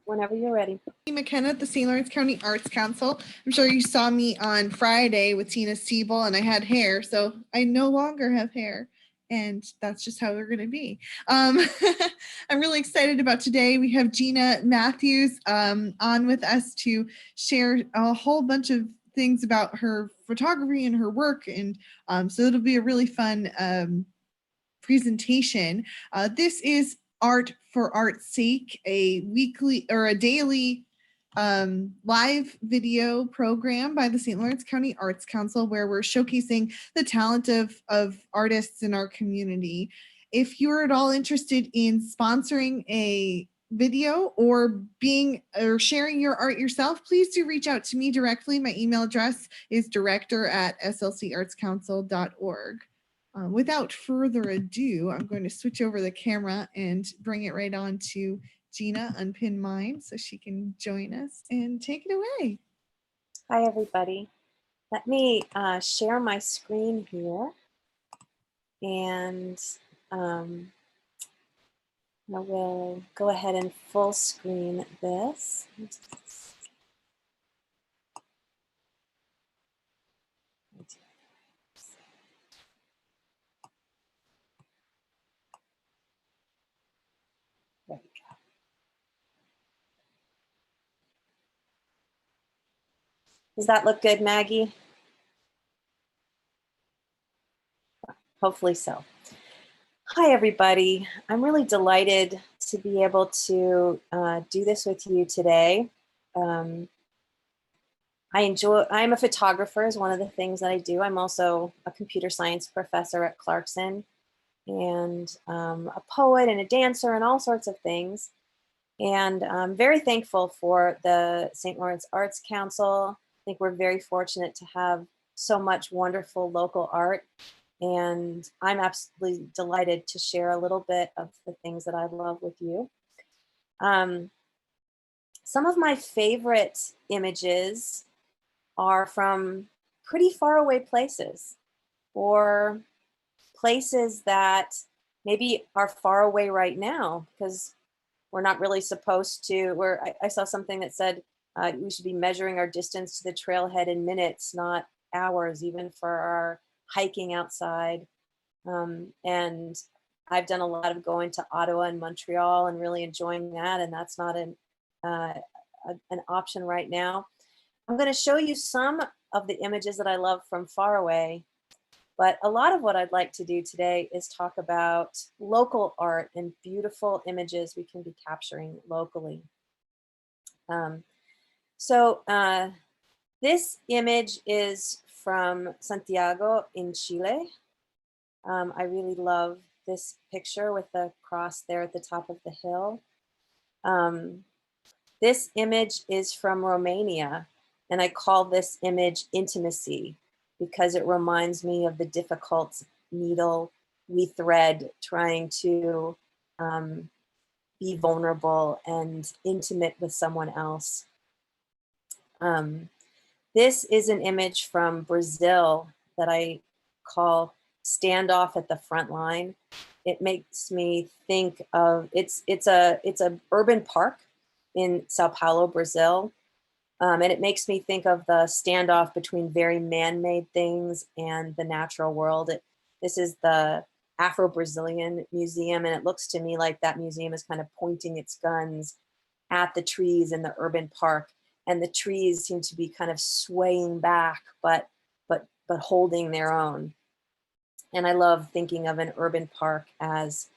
Whenever you're ready. McKenna at the St. Lawrence County Arts Council. I'm sure you saw me on Friday with Tina Siebel and I had hair, so I no longer have hair. And that's just how we're going to be. I'm really excited about today. We have Jeanna Matthews on with us to share a whole bunch of things about her photography and her work. And so it'll be a really fun presentation. This is Art for Art's Sake, a weekly or a daily live video program by the St. Lawrence County Arts Council, where we're showcasing the talent of artists in our community. If you're at all interested in sponsoring a video or sharing your art yourself, please do reach out to me directly. My email address is director@slcartscouncil.org. Without further ado, I'm going to switch over the camera and bring it right on to Jeanna, unpin mine, so she can join us and take it away. Hi, everybody. Let me share my screen here. And I will go ahead and full screen this. There we go. Does that look good, Maggie? Hopefully so. Hi, everybody. I'm really delighted to be able to do this with you today. I'm a photographer is one of the things that I do. I'm also a computer science professor at Clarkson and a poet and a dancer and all sorts of things. And I'm very thankful for the St. Lawrence Arts Council. I think we're very fortunate to have so much wonderful local art. And I'm absolutely delighted to share a little bit of the things that I love with you. Some of my favorite images are from pretty far away places, or places that maybe are far away right now because we're not really supposed to. I saw something that said we should be measuring our distance to the trailhead in minutes, not hours, even for our hiking outside. And I've done a lot of going to Ottawa and Montreal and really enjoying that, and that's not an option right now. I'm going to show you some of the images that I love from far away, but a lot of what I'd like to do today is talk about local art and beautiful images we can be capturing locally. This image is from Santiago in Chile. I really love this picture with the cross there at the top of the hill. This image is from Romania, and I call this image Intimacy because it reminds me of the difficult needle we thread trying to be vulnerable and intimate with someone else. This is an image from Brazil that I call Standoff at the Front Line. It makes me think of, it's a urban park in Sao Paulo, Brazil. And it makes me think of the standoff between very man-made things and the natural world. This is the Afro-Brazilian Museum, and it looks to me like that museum is kind of pointing its guns at the trees in the urban park. And the trees seem to be kind of swaying back, but holding their own. And I love thinking of an urban park as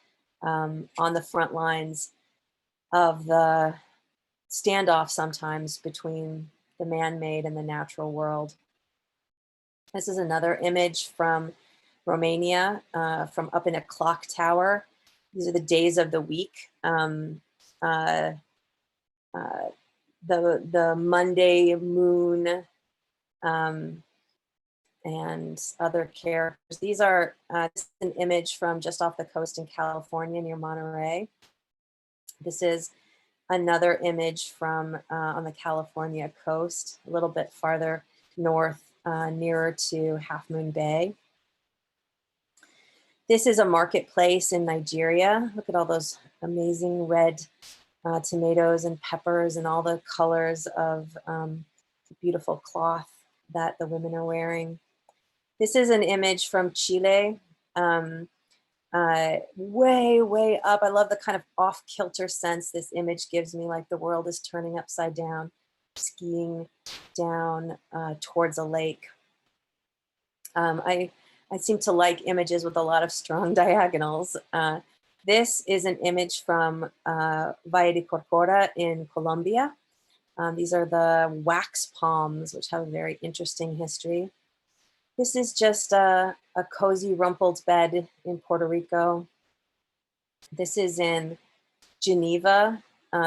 on the front lines of the standoff sometimes between the man-made and the natural world. This is another image from Romania, from up in a clock tower. These are the days of the week. The Monday moon and other characters. These are this is an image from just off the coast in California near Monterey. This is another image from on the California coast, a little bit farther north, nearer to Half Moon Bay. This is a marketplace in Nigeria. Look at all those amazing red tomatoes and peppers and all the colors of the beautiful cloth that the women are wearing. This is an image from Chile, way, way up. I love the kind of off-kilter sense this image gives me, like the world is turning upside down, skiing down towards a lake. I seem to like images with a lot of strong diagonals. This is an image from Valle de Corcora in Colombia. These are the wax palms, which have a very interesting history. This is just a cozy rumpled bed in Puerto Rico. This is in Geneva,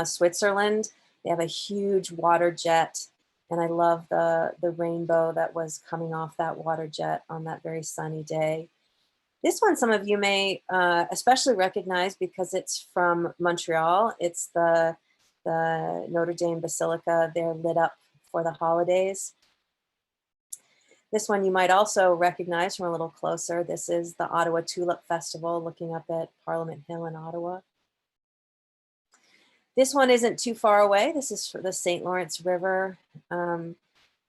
Switzerland. They have a huge water jet, and I love the rainbow that was coming off that water jet on that very sunny day. This one some of you may especially recognize because it's from Montreal. It's the Notre Dame Basilica. They're lit up for the holidays. This one you might also recognize from a little closer. This is the Ottawa Tulip Festival, looking up at Parliament Hill in Ottawa. This one isn't too far away. This is for the St. Lawrence River on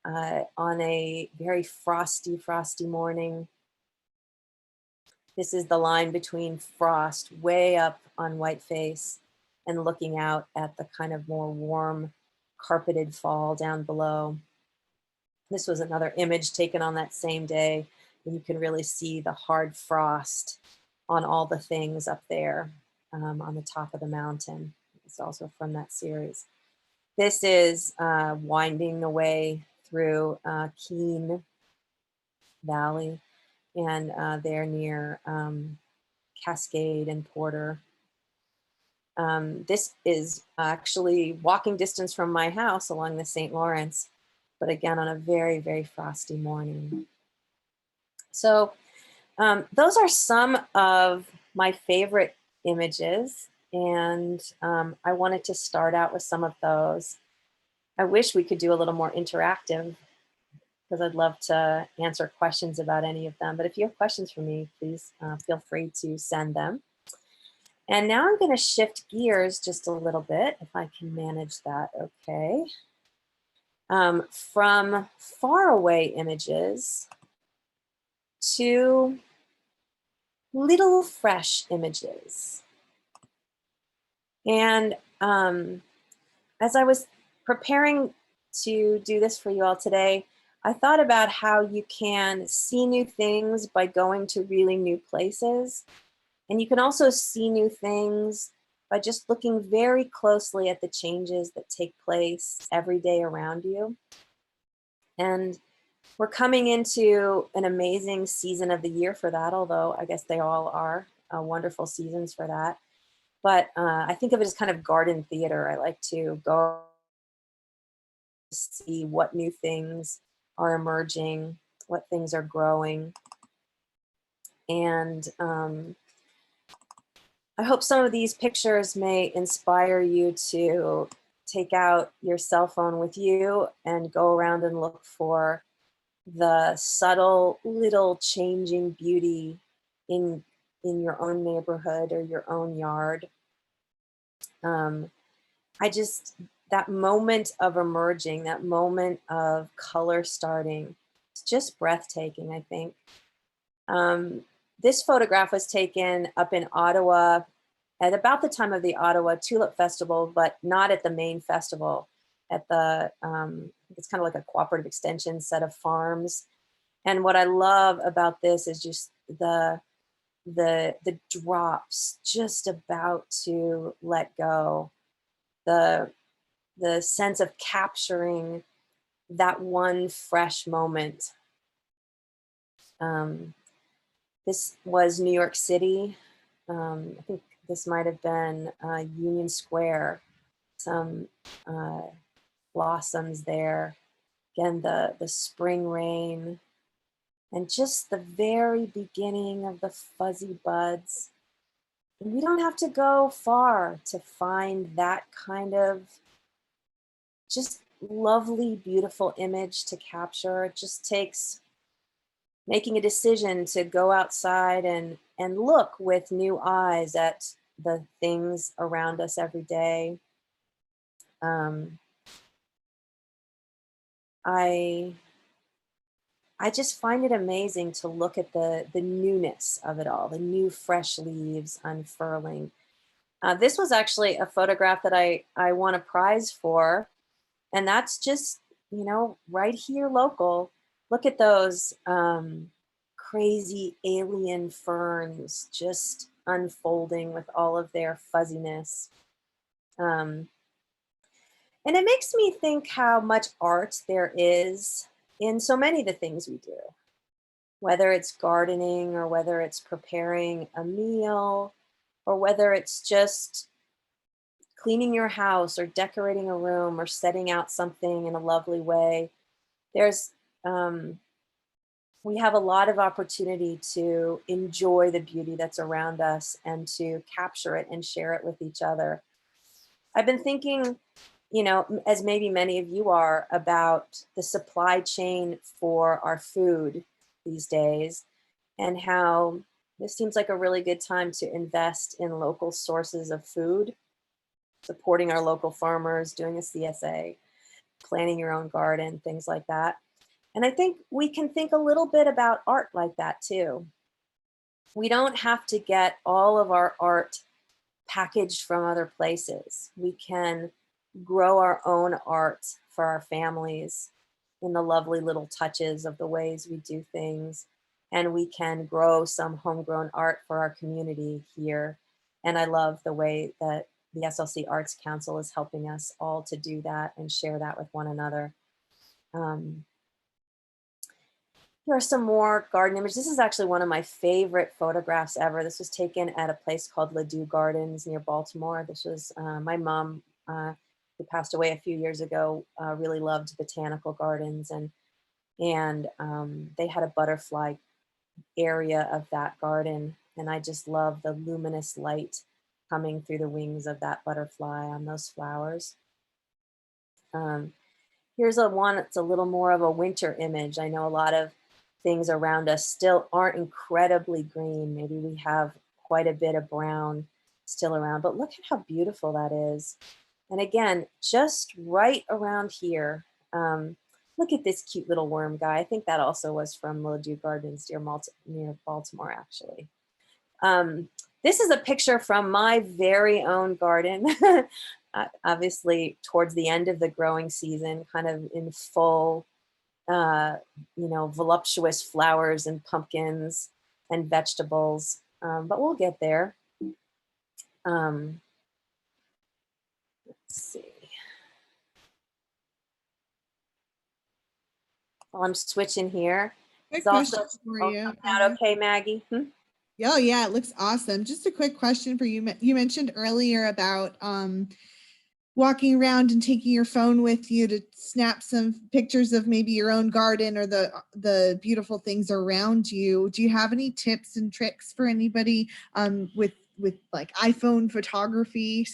a very frosty, frosty morning. This is the line between frost way up on Whiteface and looking out at the kind of more warm carpeted fall down below. This was another image taken on that same day, and you can really see the hard frost on all the things up there on the top of the mountain. It's also from that series. This is winding away through Keene Valley, and they're near Cascade and Porter. This is actually walking distance from my house along the St. Lawrence, but again, on a very, very frosty morning. So those are some of my favorite images, and I wanted to start out with some of those. I wish we could do a little more interactive because I'd love to answer questions about any of them. But if you have questions for me, please feel free to send them. And now I'm going to shift gears just a little bit, if I can manage that okay. From faraway images to little fresh images. And as I was preparing to do this for you all today, I thought about how you can see new things by going to really new places. And you can also see new things by just looking very closely at the changes that take place every day around you. And we're coming into an amazing season of the year for that, although I guess they all are wonderful seasons for that. But I think of it as kind of garden theater. I like to go see what new things are emerging, what things are growing. And I hope some of these pictures may inspire you to take out your cell phone with you and go around and look for the subtle little changing beauty in your own neighborhood or your own yard. That moment of emerging, that moment of color starting, it's just breathtaking, I think. This photograph was taken up in Ottawa at about the time of the Ottawa Tulip Festival, but not at the main festival, at the, it's kind of like a cooperative extension set of farms. And what I love about this is just the drops just about to let go. The sense of capturing that one fresh moment. This was New York City. I think this might have been Union Square, some blossoms there. Again, the spring rain, and just the very beginning of the fuzzy buds. And we don't have to go far to find that kind of just lovely, beautiful image to capture. It just takes making a decision to go outside and look with new eyes at the things around us every day. Um, I just find it amazing to look at the newness of it all, the new fresh leaves unfurling. This was actually a photograph that I won a prize for, and that's just, right here local. Look at those crazy alien ferns just unfolding with all of their fuzziness. Um, and it makes me think how much art there is in so many of the things we do, whether it's gardening or whether it's preparing a meal or whether it's just cleaning your house or decorating a room or setting out something in a lovely way. There's um, we have a lot of opportunity to enjoy the beauty that's around us and to capture it and share it with each other. I've been thinking, as maybe many of you are, about the supply chain for our food these days and how this seems like a really good time to invest in local sources of food, supporting our local farmers, doing a CSA, planting your own garden, things like that. And I think we can think a little bit about art like that too. We don't have to get all of our art packaged from other places. We can grow our own art for our families in the lovely little touches of the ways we do things. And we can grow some homegrown art for our community here. And I love the way that the SLC Arts Council is helping us all to do that and share that with one another. Here are some more garden images. This is actually one of my favorite photographs ever. This was taken at a place called Ladue Gardens near Baltimore. This was my mom, who passed away a few years ago, really loved botanical gardens, and they had a butterfly area of that garden, and I just love the luminous light coming through the wings of that butterfly on those flowers. Here's one that's a little more of a winter image. I know a lot of things around us still aren't incredibly green. Maybe we have quite a bit of brown still around, but look at how beautiful that is. And again, just right around here, look at this cute little worm guy. I think that also was from Ladue Gardens near Baltimore, actually. This is a picture from my very own garden. Obviously towards the end of the growing season, kind of in full, voluptuous flowers and pumpkins and vegetables, but we'll get there. Let's see. While I'm switching here, Good it's also question for you. coming out okay, Maggie? Oh yeah, it looks awesome. Just a quick question for you. You mentioned earlier about walking around and taking your phone with you to snap some pictures of maybe your own garden or the beautiful things around you. Do you have any tips and tricks for anybody with like iPhone photography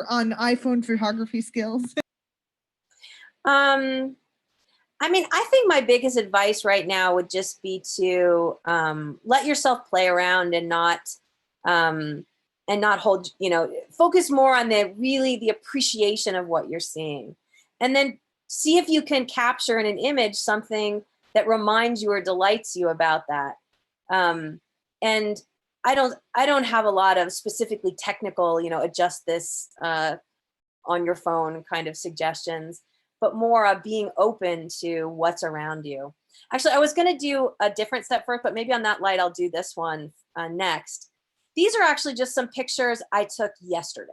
on iPhone photography skills? I mean, I think my biggest advice right now would just be to let yourself play around and not hold, focus more on the appreciation of what you're seeing. And then see if you can capture in an image something that reminds you or delights you about that. And I don't have a lot of specifically technical, adjust this on your phone kind of suggestions, but more of being open to what's around you. Actually, I was going to do a different step first, but maybe on that light, I'll do this one next. These are actually just some pictures I took yesterday.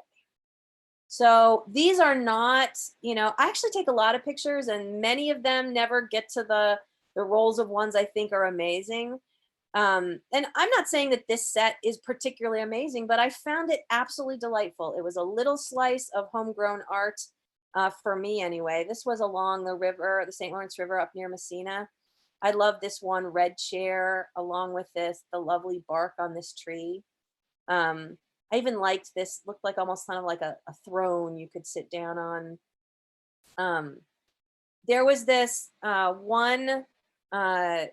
So these are not, I actually take a lot of pictures and many of them never get to the rolls of ones I think are amazing. And I'm not saying that this set is particularly amazing, but I found it absolutely delightful. It was a little slice of homegrown art for me anyway. This was along the river, the St. Lawrence River up near Messina. I love this one red chair along with the lovely bark on this tree. I even liked this, looked like almost kind of like a throne you could sit down on. There was this one kind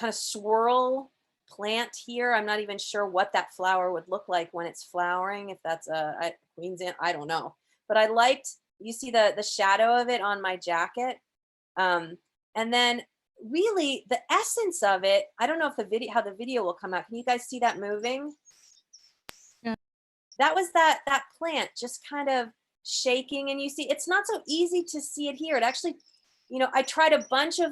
of swirl plant here. I'm not even sure what that flower would look like when it's flowering, if that's a Queen's Ant, I don't know. but I liked, you see the shadow of it on my jacket. And then really the essence of it, I don't know if the video, how the video will come out. Can you guys see that moving? Yeah. That was that plant just kind of shaking, and you see it's not so easy to see it here. It actually, you know, I tried a bunch of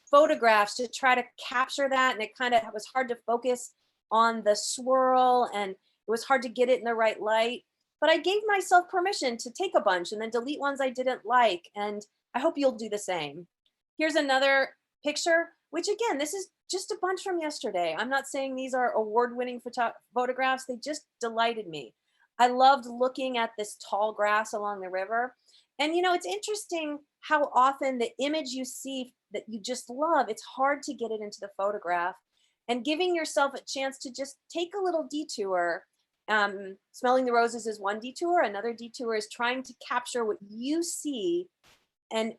photographs to try to capture that, and it kind of was hard to focus on the swirl, and it was hard to get it in the right light. But I gave myself permission to take a bunch and then delete ones I didn't like, and I hope you'll do the same. Here's another picture, which again, this is just a bunch from yesterday. I'm not saying these are award-winning photographs. They just delighted me. I loved looking at this tall grass along the river. And you know, it's interesting how often the image you see that you just love, it's hard to get it into the photograph. And giving yourself a chance to just take a little detour. Smelling the roses is one detour. Another detour is trying to capture what you see and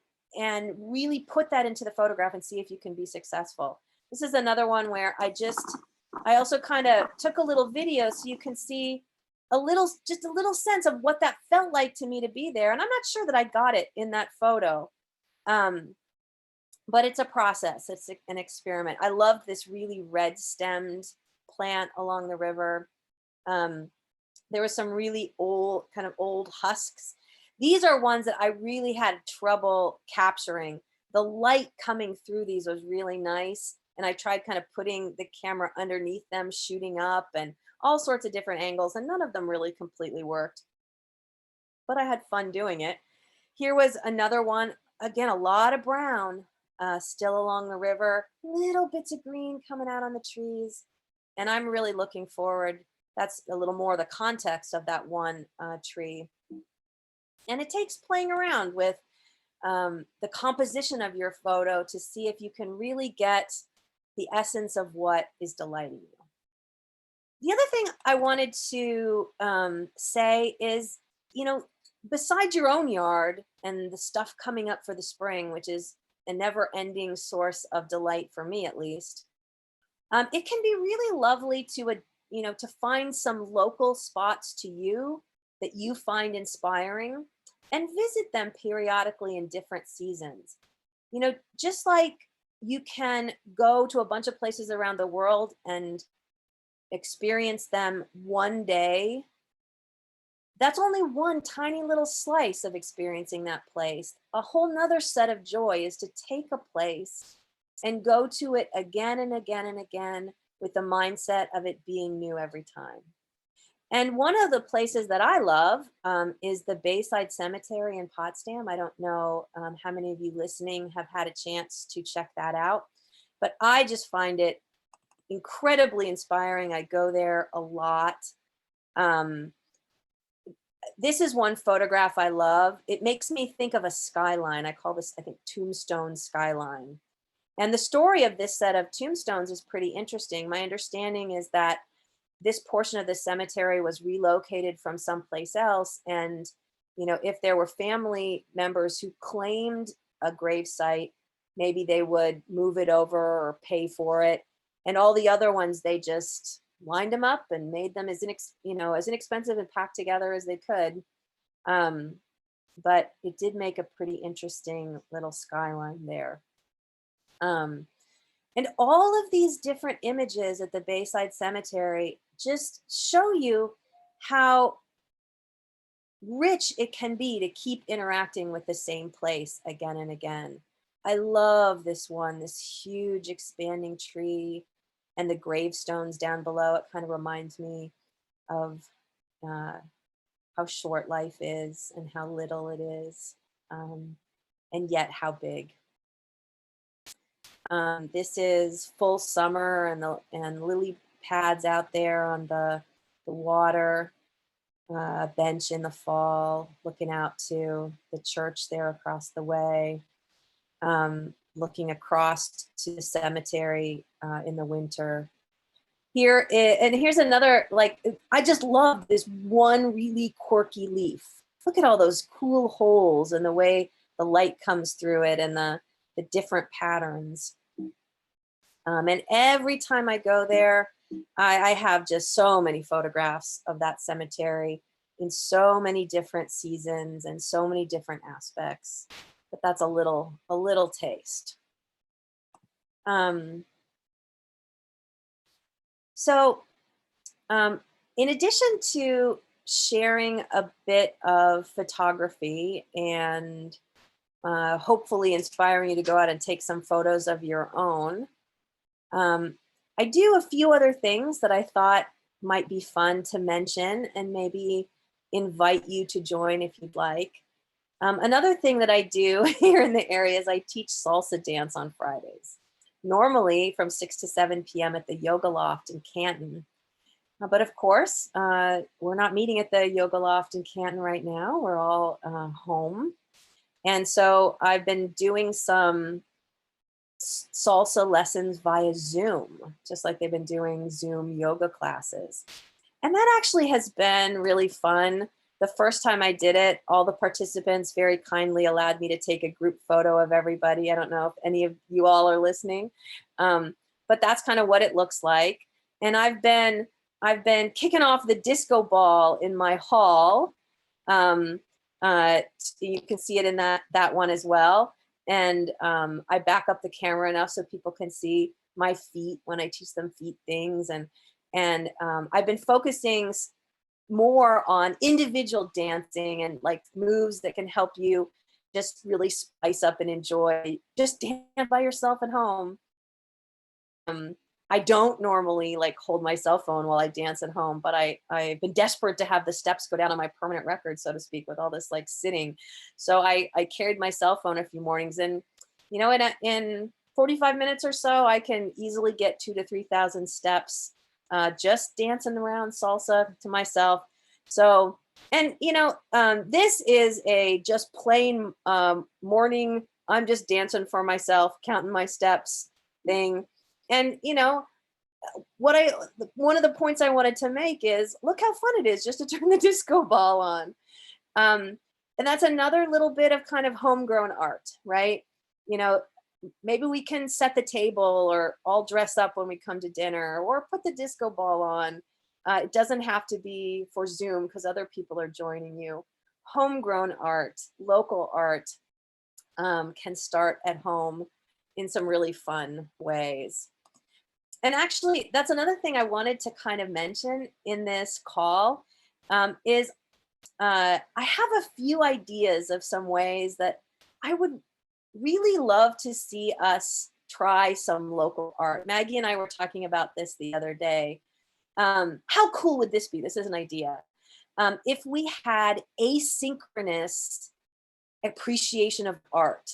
really put that into the photograph and see if you can be successful. This is another one where I also kind of took a little video so you can see just a little sense of what that felt like to me to be there. And I'm not sure that I got it in that photo. But it's a process, it's an experiment. I loved this really red stemmed plant along the river. There was some really old husks. These are ones that I really had trouble capturing. The light coming through these was really nice. And I tried kind of putting the camera underneath them, shooting up and all sorts of different angles, and none of them really completely worked. But I had fun doing it. Here was another one, again, a lot of brown, still along the river, little bits of green coming out on the trees. And I'm really looking forward. That's a little more the context of that one tree. And it takes playing around with the composition of your photo to see if you can really get the essence of what is delighting you. The other thing I wanted to say is, you know, besides your own yard and the stuff coming up for the spring, which is a never-ending source of delight for me, at least, it can be really lovely to, to find some local spots to you that you find inspiring and visit them periodically in different seasons. You know, just like you can go to a bunch of places around the world and experience them one day, that's only one tiny little slice of experiencing that place. A whole nother set of joy is to take a place and go to it again and again and again with the mindset of it being new every time. And one of the places that I love is the Bayside Cemetery in Potsdam. I don't know how many of you listening have had a chance to check that out, but I just find it incredibly inspiring. I go there a lot. This is one photograph I love. It makes me think of a skyline. I call this, I think, tombstone skyline. And the story of this set of tombstones is pretty interesting. My understanding is that this portion of the cemetery was relocated from someplace else. And, you know, if there were family members who claimed a grave site, maybe they would move it over or pay for it. And all the other ones, they just lined them up and made them as inexpensive and packed together as they could. But it did make a pretty interesting little skyline there. And all of these different images at the Bayside Cemetery just show you how rich it can be to keep interacting with the same place again and again. I love this one, this huge expanding tree and the gravestones down below. It kind of reminds me of how short life is and how little it is, and yet how big. This is full summer and lily pads out there on the water, bench in the fall, looking out to the church there across the way, looking across to the cemetery in the winter. Here's another, I just love this one really quirky leaf. Look at all those cool holes and the way the light comes through it and the different patterns. And every time I go there, I have just so many photographs of that cemetery. in so many different seasons and so many different aspects. But that's a little taste. Um, so in addition to sharing a bit of photography and hopefully inspiring you to go out and take some photos of your own, I do a few other things that I thought might be fun to mention and maybe invite you to join if you'd like. Another thing that I do here in the area is I teach salsa dance on Fridays, normally from 6 to 7 p.m. at the Yoga Loft in Canton. But of course, we're not meeting at the Yoga Loft in Canton right now. We're all home. And so I've been doing some salsa lessons via Zoom, just like they've been doing Zoom yoga classes. And that actually has been really fun. The first time I did it, all the participants very kindly allowed me to take a group photo of everybody. I don't know if any of you all are listening, but that's kind of what it looks like. And I've been kicking off the disco ball in my hall. You can see it in that one as well. And I back up the camera enough so people can see my feet when I teach them feet things. And I've been focusing more on individual dancing and like moves that can help you just really spice up and enjoy just dance by yourself at home. I don't normally like hold my cell phone while I dance at home, but I've been desperate to have the steps go down on my permanent record, so to speak, with all this like sitting. So I carried my cell phone a few mornings, and you know, in 45 minutes or so, I can easily get 2,000 to 3,000 steps just dancing around salsa to myself. So, and you know, this is a just plain morning, I'm just dancing for myself, counting my steps thing. And you know, one of the points I wanted to make is look how fun it is just to turn the disco ball on. And that's another little bit of kind of homegrown art, right? You know, maybe we can set the table or all dress up when we come to dinner or put the disco ball on. It doesn't have to be for Zoom because other people are joining you. Homegrown art, local art can start at home in some really fun ways. And actually, that's another thing I wanted to kind of mention in this call is I have a few ideas of some ways that I would really love to see us try some local art. Maggie and I were talking about this the other day. How cool would this be? This is an idea. If we had asynchronous appreciation of art,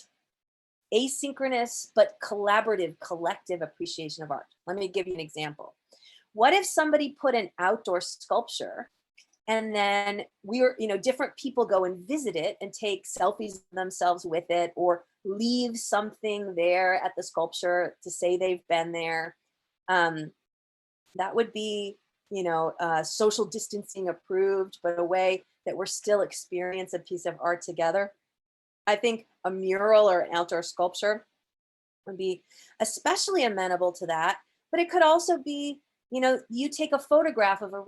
asynchronous but collaborative, collective appreciation of art. Let me give you an example. What if somebody put an outdoor sculpture and then different people go and visit it and take selfies of themselves with it or leave something there at the sculpture to say they've been there. That would be, social distancing approved, but a way that we're still experience a piece of art together. I think a mural or an outdoor sculpture would be especially amenable to that, but it could also be, you take a photograph of a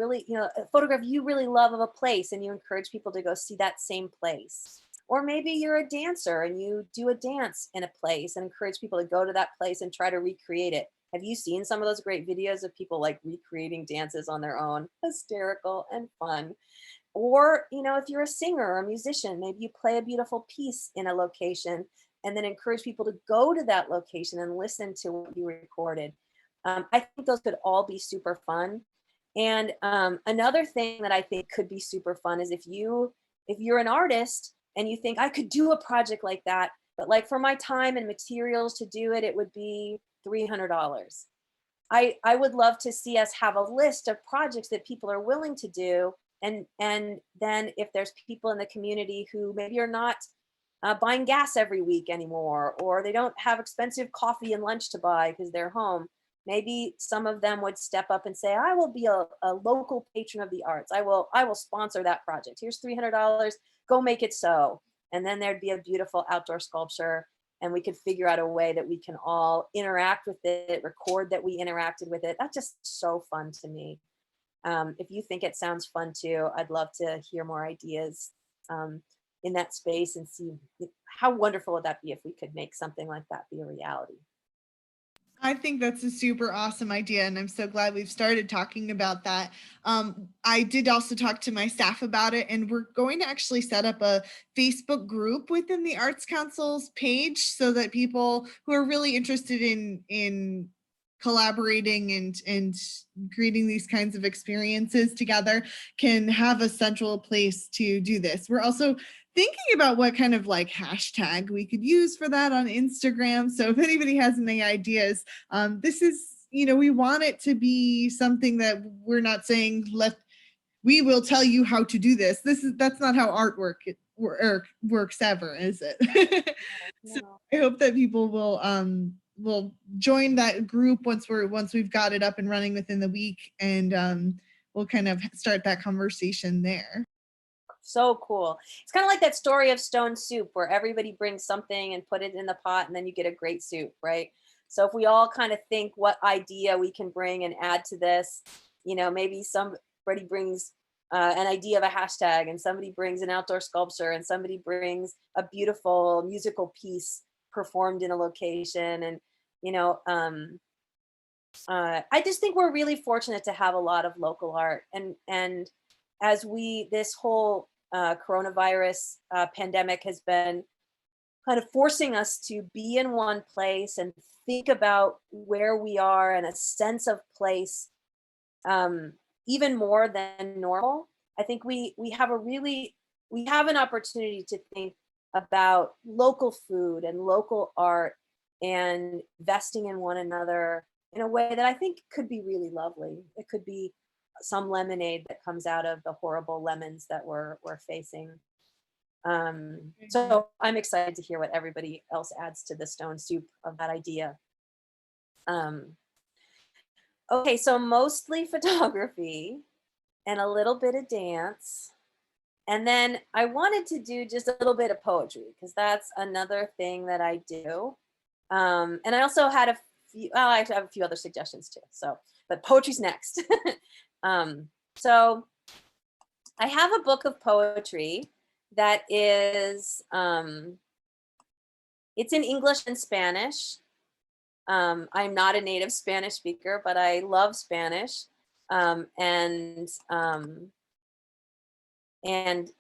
photograph you really love of a place and you encourage people to go see that same place. Or maybe you're a dancer and you do a dance in a place and encourage people to go to that place and try to recreate it. Have you seen some of those great videos of people like recreating dances on their own? Hysterical and fun. Or, if you're a singer or a musician, maybe you play a beautiful piece in a location and then encourage people to go to that location and listen to what you recorded. I think those could all be super fun. And another thing that I think could be super fun is if you're an artist and you think I could do a project like that, but like for my time and materials to do it, it would be $300. I would love to see us have a list of projects that people are willing to do. And then if there's people in the community who maybe are not buying gas every week anymore, or they don't have expensive coffee and lunch to buy because they're home, maybe some of them would step up and say, I will be a local patron of the arts. I will sponsor that project. Here's $300, go make it so. And then there'd be a beautiful outdoor sculpture and we could figure out a way that we can all interact with it, record that we interacted with it. That's just so fun to me. If you think it sounds fun too, I'd love to hear more ideas in that space and see how wonderful would that be if we could make something like that be a reality. I think that's a super awesome idea, and I'm so glad we've started talking about that. I did also talk to my staff about it, and we're going to actually set up a Facebook group within the Arts Council's page so that people who are really interested in collaborating and creating these kinds of experiences together can have a central place to do this. We're also thinking about what kind of like hashtag we could use for that on Instagram. So if anybody has any ideas, this is, we want it to be something that we're not saying, we will tell you how to do this. That's not how artwork works ever, is it? So I hope that people will join that group once we've got it up and running within the week, and we'll kind of start that conversation there. So cool. It's kind of like that story of stone soup where everybody brings something and put it in the pot and then you get a great soup, right? So if we all kind of think what idea we can bring and add to this, maybe somebody brings an idea of a hashtag, and somebody brings an outdoor sculpture, and somebody brings a beautiful musical piece performed in a location. And, I just think we're really fortunate to have a lot of local art. And as this whole coronavirus pandemic has been kind of forcing us to be in one place and think about where we are and a sense of place, even more than normal. I think we have an opportunity to think about local food and local art and investing in one another in a way that I think could be really lovely. It could be some lemonade that comes out of the horrible lemons that we're facing. So I'm excited to hear what everybody else adds to the stone soup of that idea. Okay, so mostly photography and a little bit of dance. And then I wanted to do just a little bit of poetry because that's another thing that I do. And I also had I actually have a few other suggestions too. But poetry's next. So I have a book of poetry that is, it's in English and Spanish. I'm not a native Spanish speaker, but I love Spanish, and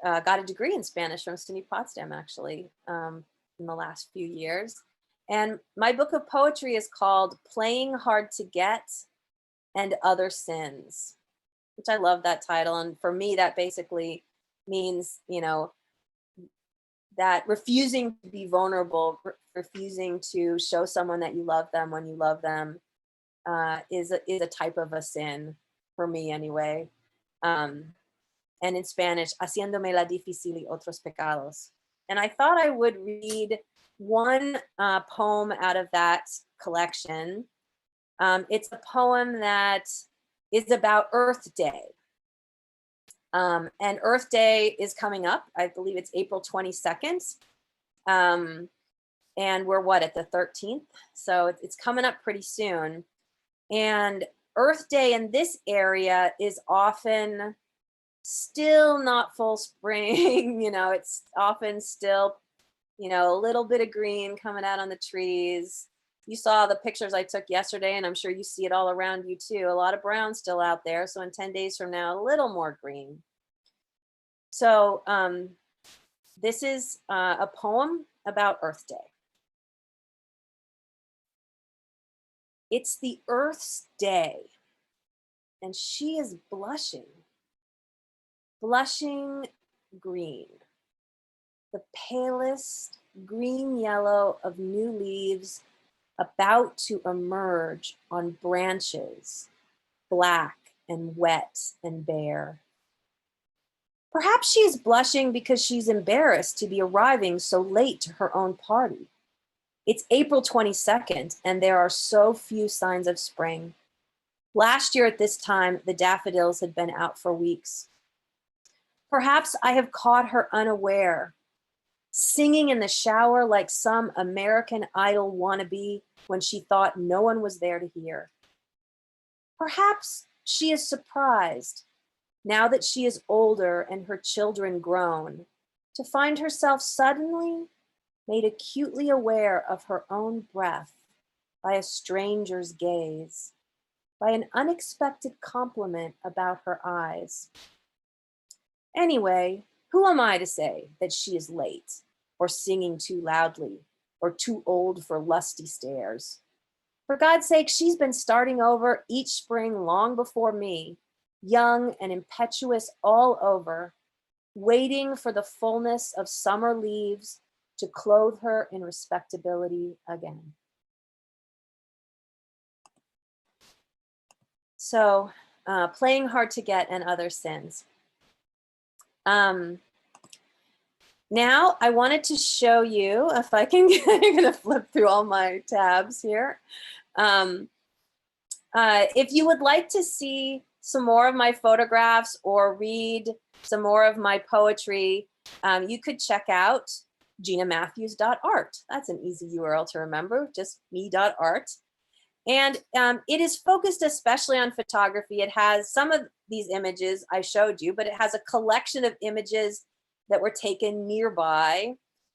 got a degree in Spanish from SUNY Potsdam, actually, in the last few years. And my book of poetry is called Playing Hard to Get and Other Sins, which I love that title. And for me, that basically means, that refusing to be vulnerable, refusing to show someone that you love them when you love them, is a type of a sin for me anyway. And in Spanish, haciéndome la difícil y otros pecados. And I thought I would read one poem out of that collection. It's a poem that is about Earth Day. And Earth Day is coming up. I believe it's April 22nd. And we're at the 13th? So it's coming up pretty soon. And Earth Day in this area is often still not full spring. It's often still, a little bit of green coming out on the trees. You saw the pictures I took yesterday, and I'm sure you see it all around you too. A lot of brown still out there. So in 10 days from now, a little more green. So this is a poem about Earth Day. It's the Earth's day, and she is blushing green, the palest green yellow of new leaves about to emerge on branches, black and wet and bare. Perhaps she is blushing because she's embarrassed to be arriving so late to her own party. It's April 22nd, and there are so few signs of spring. Last year at this time, the daffodils had been out for weeks. Perhaps I have caught her unaware, singing in the shower like some American Idol wannabe when she thought no one was there to hear. Perhaps she is surprised, now that she is older and her children grown, to find herself suddenly made acutely aware of her own breath by a stranger's gaze, by an unexpected compliment about her eyes. Anyway, who am I to say that she is late, or singing too loudly, or too old for lusty stares? For God's sake, she's been starting over each spring long before me, young and impetuous all over, waiting for the fullness of summer leaves to clothe her in respectability again. So, playing hard to get and other sins. Now I wanted to show you, if I can, I'm gonna flip through all my tabs here. If you would like to see some more of my photographs or read some more of my poetry, you could check out jeannamatthews.art. That's an easy URL to remember, just me.art. And it is focused especially on photography. It has some of these images I showed you, but it has a collection of images that were taken nearby,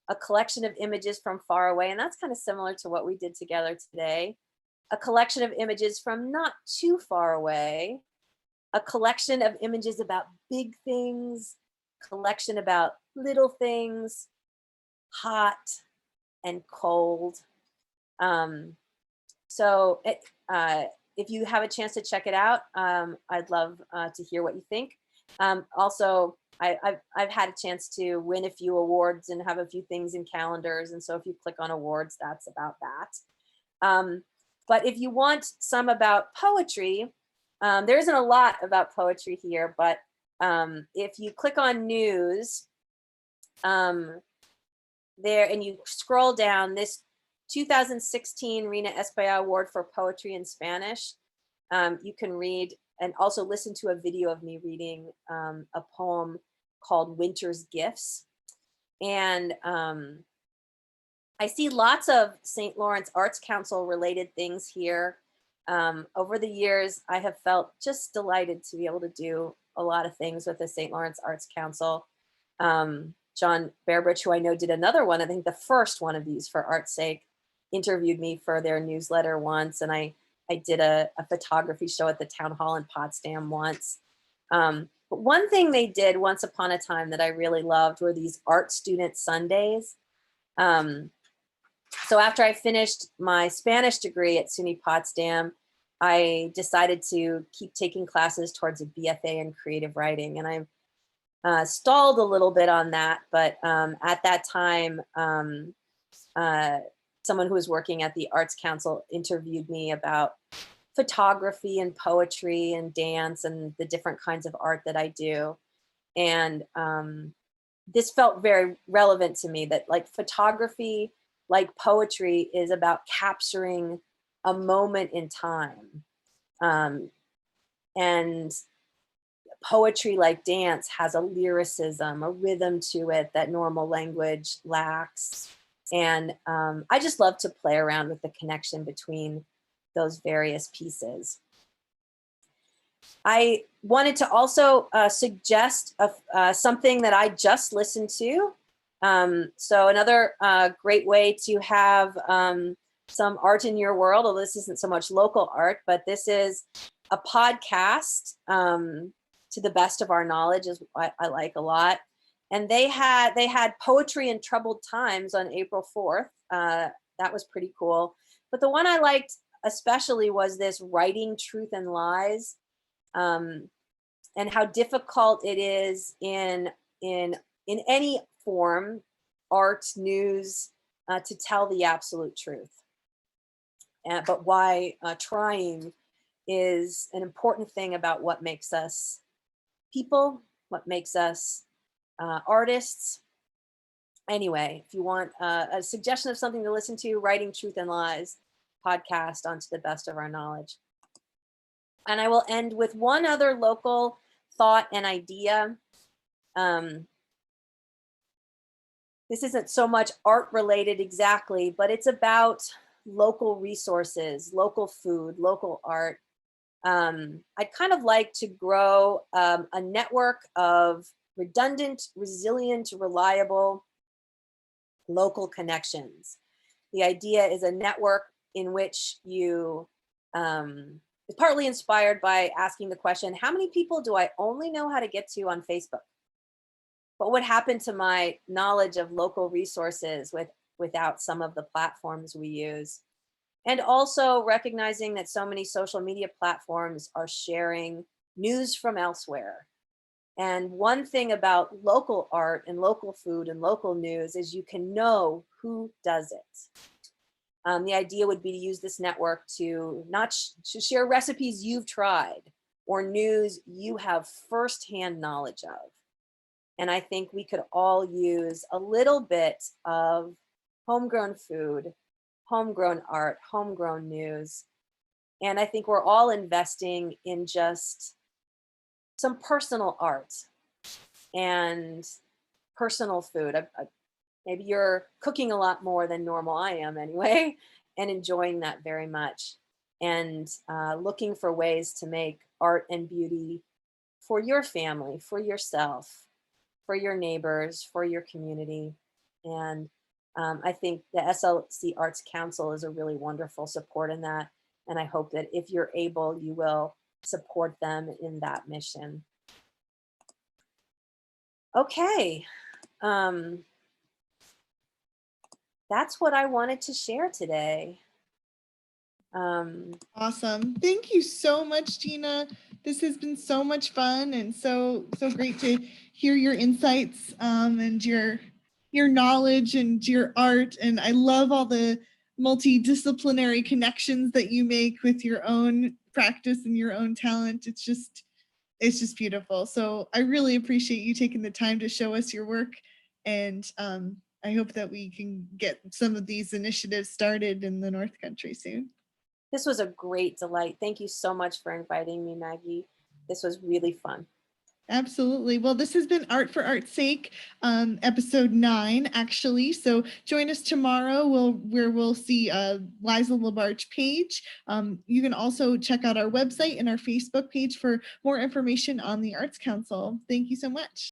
a collection of images from far away, and that's kind of similar to what we did together today, a collection of images from not too far away, a collection of images about big things, collection about little things, hot and cold. So if you have a chance to check it out, I'd love to hear what you think. Also, I've had a chance to win a few awards and have a few things in calendars. And so if you click on awards, that's about that. But if you want some about poetry, there isn't a lot about poetry here, but if you click on news there and you scroll down, this 2016 Rhina Espaillat Award for Poetry in Spanish, you can read and also listen to a video of me reading a poem called Winter's Gifts. And I see lots of St. Lawrence Arts Council related things here. Over the years, I have felt just delighted to be able to do a lot of things with the St. Lawrence Arts Council. John Bearbridge, who I know did another one, I think the first one of these for art's sake, interviewed me for their newsletter once, and I did a photography show at the town hall in Potsdam once. But one thing they did once upon a time that I really loved were these art student Sundays. So after I finished my Spanish degree at SUNY Potsdam, I decided to keep taking classes towards a BFA in creative writing. And I stalled a little bit on that, but at that time, someone who was working at the Arts Council interviewed me about photography and poetry and dance and the different kinds of art that I do. And this felt very relevant to me, that like photography, like poetry, is about capturing a moment in time. And poetry, like dance, has a lyricism, a rhythm to it that normal language lacks. And I just love to play around with the connection between those various pieces. I wanted to also suggest something that I just listened to. So another great way to have some art in your world, although this isn't so much local art, but this is a podcast, to the best of our knowledge, is what I like a lot. And they had Poetry in Troubled Times on April 4th. That was pretty cool. But the one I liked especially was this Writing Truth and Lies, and how difficult it is in any form, art, news, to tell the absolute truth. But why trying is an important thing about what makes us people, what makes us artists. Anyway, if you want a suggestion of something to listen to, Writing Truth and Lies podcast on To the Best of Our Knowledge. And I will end with one other local thought and idea. This isn't so much art related exactly, but it's about local resources, local food, local art. I'd kind of like to grow a network of redundant, resilient, reliable local connections. The idea is a network in which you, is partly inspired by asking the question, how many people do I only know how to get to on Facebook? What would happen to my knowledge of local resources without some of the platforms we use? And also recognizing that so many social media platforms are sharing news from elsewhere. And one thing about local art and local food and local news is you can know who does it. The idea would be to use this network to not to share recipes you've tried or news you have firsthand knowledge of. And I think we could all use a little bit of homegrown food, homegrown art, homegrown news. And I think we're all investing in just some personal art and personal food. Maybe you're cooking a lot more than normal. I am anyway, and enjoying that very much. And looking for ways to make art and beauty for your family, for yourself, for your neighbors, for your community. And I think the SLC Arts Council is a really wonderful support in that. And I hope that if you're able, you will support them in that mission. Okay. That's what I wanted to share today. Awesome. Thank you so much, Jeanna. This has been so much fun and so great to hear your insights and your knowledge and your art. And I love all the multidisciplinary connections that you make with your own practice and your own talent. It's just beautiful. So I really appreciate you taking the time to show us your work. And I hope that we can get some of these initiatives started in the North Country soon. This was a great delight. Thank you so much for inviting me, Maggie. This was really fun. Absolutely. Well, this has been Art for Art's Sake, episode 9, actually. So join us tomorrow where we'll see Liza Labarge page. You can also check out our website and our Facebook page for more information on the Arts Council. Thank you so much.